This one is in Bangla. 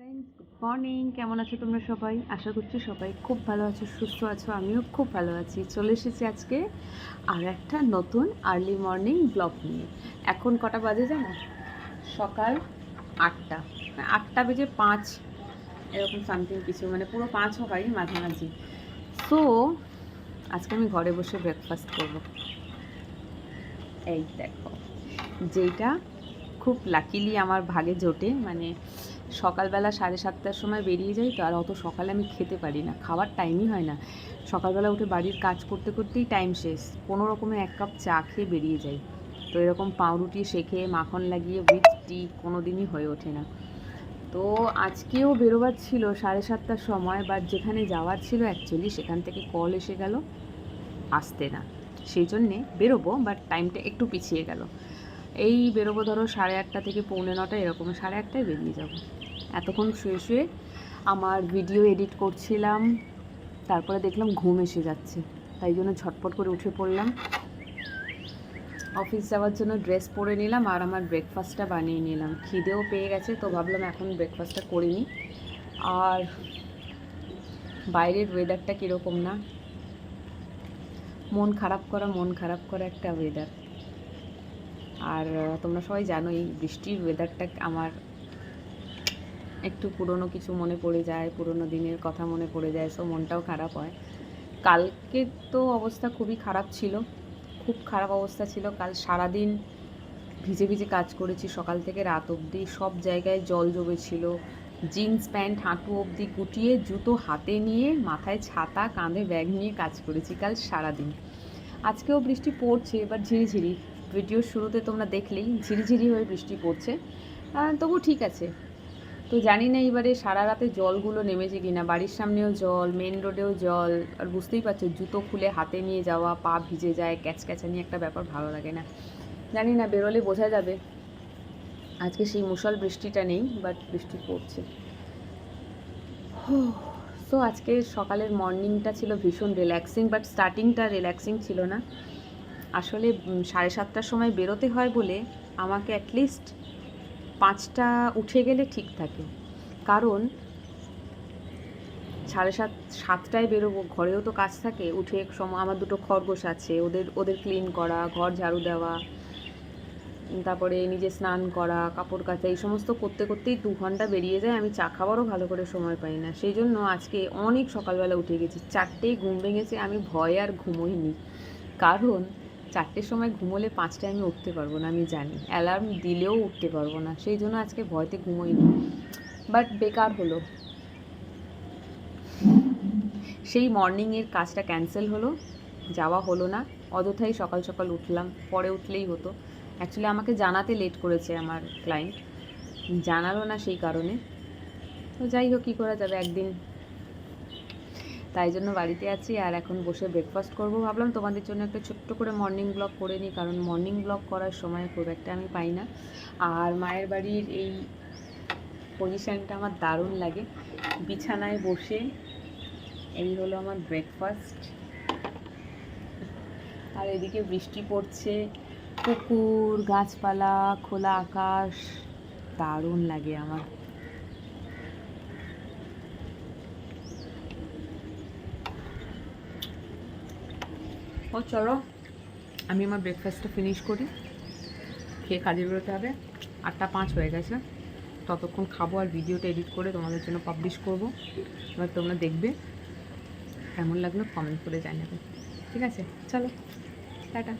Friends, good morning. কেমন আছো তোমরা সবাই? আশা করছি সবাই খুব ভালো আছো, সুস্থ আছো। আমিও খুব ভালো আছি। চলে এসেছি আজকে আর একটা নতুন আর্লি মর্নিং ব্লগ নিয়ে। এখন কটা বাজে জানো? সকাল 8টা, 8টা বেজে 5 এরকম সামথিং কিছু, মানে পুরো 5ও হয়, মাঝামাঝি। সো আজকে আমি ঘরে বসে ব্রেকফাস্ট করব। এই দেখো, যেটা খুব লাকিলি আমার ভাগে জোটে। মানে সকালবেলা 7:30টার সময় বেরিয়ে যাই, তো আর অত সকালে আমি খেতে পারি না, খাওয়ার টাইমই হয় না। সকালবেলা উঠে বাড়ির কাজ করতে করতেই টাইম শেষ, কোনো রকমে 1 কাপ চা খেয়ে বেরিয়ে যাই। তো এরকম পাউরুটি সেঁকে মাখন লাগিয়ে উইথ টি কোনো দিনই হয়ে ওঠে না। তো আজকেও বেরোবার ছিল 7:30টার সময়, বাট যেখানে যাওয়ার ছিল অ্যাকচুয়ালি সেখান থেকে কল এসে গেল আসতে না। সেই জন্যে বেরোবো, বাট টাইমটা একটু পিছিয়ে গেল। এই বেরোবো ধরো 8:30 থেকে 8:45 এরকম, 8:30টায় বেরিয়ে যাব। এতক্ষণ শুয়ে শুয়ে আমার ভিডিও এডিট করছিলাম, তারপরে দেখলাম ঘুম এসে যাচ্ছে, তাই জন্য ঝটপট করে উঠে পড়লাম। অফিস যাওয়ার জন্য ড্রেস পরে নিলাম আর আমার ব্রেকফাস্টটা বানিয়ে নিলাম। খিদেও পেয়ে গেছে, তো ভাবলাম এখন ব্রেকফাস্টটা করে নিই। আর বাইরের ওয়েদারটা কীরকম না, মন খারাপ করা একটা ওয়েদার। আর তোমরা সবাই জানো এই বৃষ্টির ওয়েদারটা আমার একটু পুরনো কিছু মনে পড়ে যায়, পুরনো দিনের কথা মনে পড়ে যায়, সো মনটাও খারাপ হয়। কালকে তো অবস্থা খুবই খারাপ ছিল, খুব খারাপ অবস্থা ছিল। কাল সারাদিন ভিজে ভিজে কাজ করেছি, সকাল থেকে রাত অবধি। সব জায়গায় জল জমেছিল। জিন্স প্যান্ট হাঁটু অবধি গুটিয়ে, জুতো হাতে নিয়ে, মাথায় ছাতা, কাঁধে ব্যাগ নিয়ে কাজ করেছি কাল সারাদিন। আজকেও বৃষ্টি পড়ছে, এবার ঝিরিঝিরি। ভিডিওর শুরুতে তোমরা দেখলেই ঝিরিঝিরি হয়ে বৃষ্টি পড়ছে, তবু ঠিক আছে। তো জানি না এবারে সারা রাতে জলগুলো নেমেছে কিনা। বাড়ির সামনেও জল, মেন রোডেও জল। আর বুঝতেই পারছো, জুতো খুলে হাতে নিয়ে যাওয়া, পা ভিজে যায়, ক্যাচক্যাচানি একটা ব্যাপার, ভালো লাগে না। জানি না, বেরোলে বোঝা যাবে। আজকে সেই মুষল বৃষ্টিটা নেই, বাট বৃষ্টি পড়ছে। সো আজকে সকালের মর্নিংটা ছিল ভীষণ রিল্যাক্সিং, বাট স্টার্টিংটা রিল্যাক্সিং ছিল না। আসলে 7:30টার সময় বেরোতে হয় বলে আমাকে অ্যাটলিস্ট 5টা উঠে গেলে ঠিক থাকে। কারণ 7:30-7টায় বেরোবো, ঘরেও তো কাজ থাকে। উঠে সময় আমার 2টো খরগোশ আছে, ওদের ক্লিন করা, ঘর ঝাড়ু দেওয়া, তারপরে নিজে স্নান করা, কাপড় কাচা, এই সমস্ত করতে করতেই 2 ঘন্টা বেরিয়ে যায়। আমি চা খাবারও ভালো করে সময় পাই না। সেই জন্য আজকে অনেক সকালবেলা উঠে গেছি। 4টেই ঘুম ভেঙেছে, আমি ভয়ে আর ঘুমোইনি। কারণ 4টের সময় ঘুমোলে 5টায় আমি উঠতে পারবো না, আমি জানি। অ্যালার্ম দিলেও উঠতে পারবো না, সেই জন্য আজকে ভয়তে ঘুমোইনি। বাট বেকার হলো, সেই মর্নিংয়ের কাজটা ক্যান্সেল হলো, যাওয়া হলো না। অযথাই সকাল সকাল উঠলাম, পরে উঠলেই হতো। অ্যাকচুয়ালি আমাকে জানাতে লেট করেছে আমার ক্লায়েন্ট, জানালো না সেই কারণে। তো যাই হোক, কী করা যাবে, একদিন। তাই জন্য বাড়িতে আছি আর এখন বসে ব্রেকফাস্ট করব। ভাবলাম তোমাদের জন্য একটা ছোট্ট করে মর্নিং ব্লগ করে নিই, কারণ মর্নিং ব্লগ করার সময় খুব একটা আমি পাই না। আর মায়ের বাড়ির এই পজিশানটা আমার দারুণ লাগে, বিছানায় বসে। এই হলো আমার ব্রেকফাস্ট। আর এদিকে বৃষ্টি পড়ছে, পুকুর, গাছপালা, খোলা আকাশ, দারুণ লাগে আমার। ও চলো, আমি আমার ব্রেকফাস্টটা ফিনিশ করি, খেয়ে কাজে বেরোতে হবে। 8টা 5 হয়ে গেছে, ততক্ষণ খাবো আর ভিডিওটা এডিট করে তোমাদের জন্য পাবলিশ করব। এবার তোমরা দেখবে, কেমন লাগলো কমেন্ট করে জানাবে। ঠিক আছে, চলো, টাটা।